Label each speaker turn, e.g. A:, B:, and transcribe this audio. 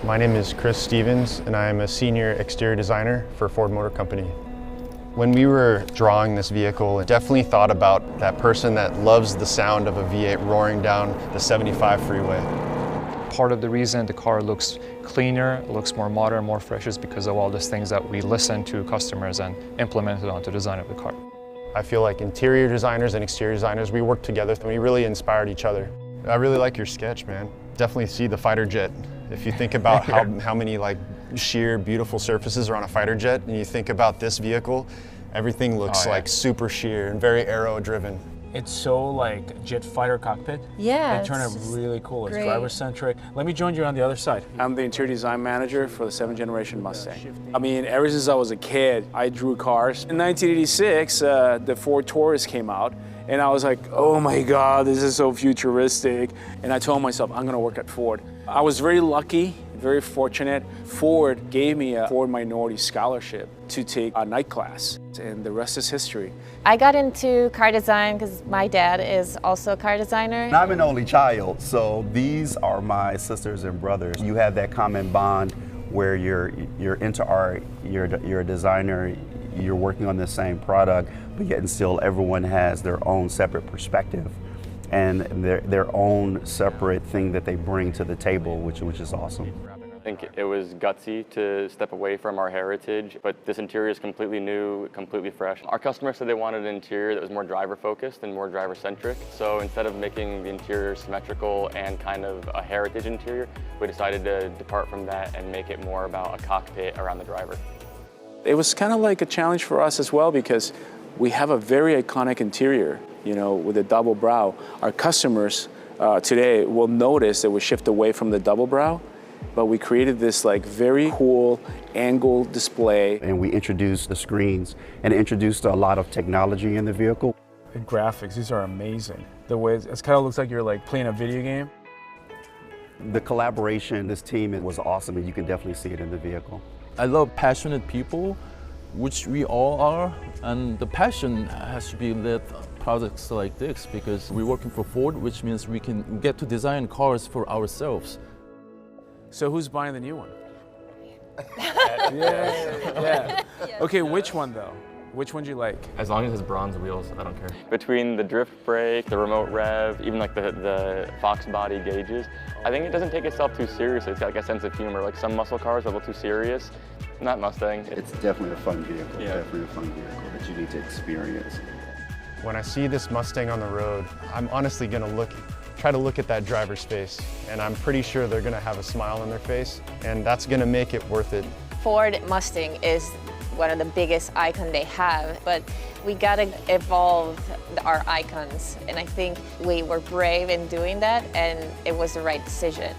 A: My name is Chris Stevens, and I am a senior exterior designer for Ford Motor Company. When we were drawing this vehicle, I definitely thought about that person that loves the sound of a V8 roaring down the 75 freeway.
B: Part of the reason the car looks cleaner, looks more modern, more fresh is because of all those things that we listen to customers and implemented onto the design of the car.
A: I feel like interior designers and exterior designers, we worked together and we really inspired each other. I really like your sketch, man. Definitely see the fighter jet. If you think about how many like sheer, beautiful surfaces are on a fighter jet, and you think about this vehicle, everything looks like super sheer and very aero-driven.
C: It's so like jet fighter cockpit.
D: Yeah.
C: They turn it really cool. It's
D: great.
C: driver-centric. Let me join you on the other side. I'm the interior design manager for the 7th generation Mustang. I mean, ever since I was a kid, I drew cars. In 1986, the Ford Taurus came out, and I was like, oh my God, this is so futuristic. And I told myself, I'm gonna work at Ford. I was very lucky, very fortunate. Ford gave me a Ford Minority Scholarship to take a night class, and the rest is history.
D: I got into car design because my dad is also a car designer.
E: I'm an only child, so these are my sisters and brothers. You have that common bond where you're into art, you're a designer, you're working on the same product, but yet and still everyone has their own separate perspective and their own separate thing that they bring to the table, which is awesome.
F: I think it was gutsy to step away from our heritage, but this interior is completely new, completely fresh. Our customers said they wanted an interior that was more driver focused and more driver centric. So instead of making the interior symmetrical and kind of a heritage interior, we decided to depart from that and make it more about a cockpit around the driver.
C: It was kind of like a challenge for us as well because we have a very iconic interior, you know, with a double brow. Our customers today will notice that we shift away from the double brow, but we created this like very cool angle display.
E: And we introduced the screens and introduced a lot of technology in the vehicle.
C: The graphics, these are amazing. The way it kind of looks like you're like playing a video game.
E: The collaboration, this team was awesome, and you can definitely see it in the vehicle.
G: I love passionate people, which we all are, and the passion has to be led projects like this because we're working for Ford, which means we can get to design cars for ourselves.
C: So who's buying the new one? Yeah. Okay, which one though? Which one do you like?
F: As long as it has bronze wheels, I don't care. Between the drift brake, the remote rev, even like the Fox body gauges, I think it doesn't take itself too seriously. It's got like a sense of humor. Like some muscle cars are a little too serious. Not Mustang.
E: It's definitely a fun vehicle,
F: Yeah.
E: definitely a fun vehicle that you need to experience.
A: When I see this Mustang on the road, I'm honestly gonna try to look at that driver's face, and I'm pretty sure they're gonna have a smile on their face, and that's gonna make it worth it.
D: Ford Mustang is one of the biggest icons they have, but we gotta evolve our icons, and I think we were brave in doing that, and it was the right decision.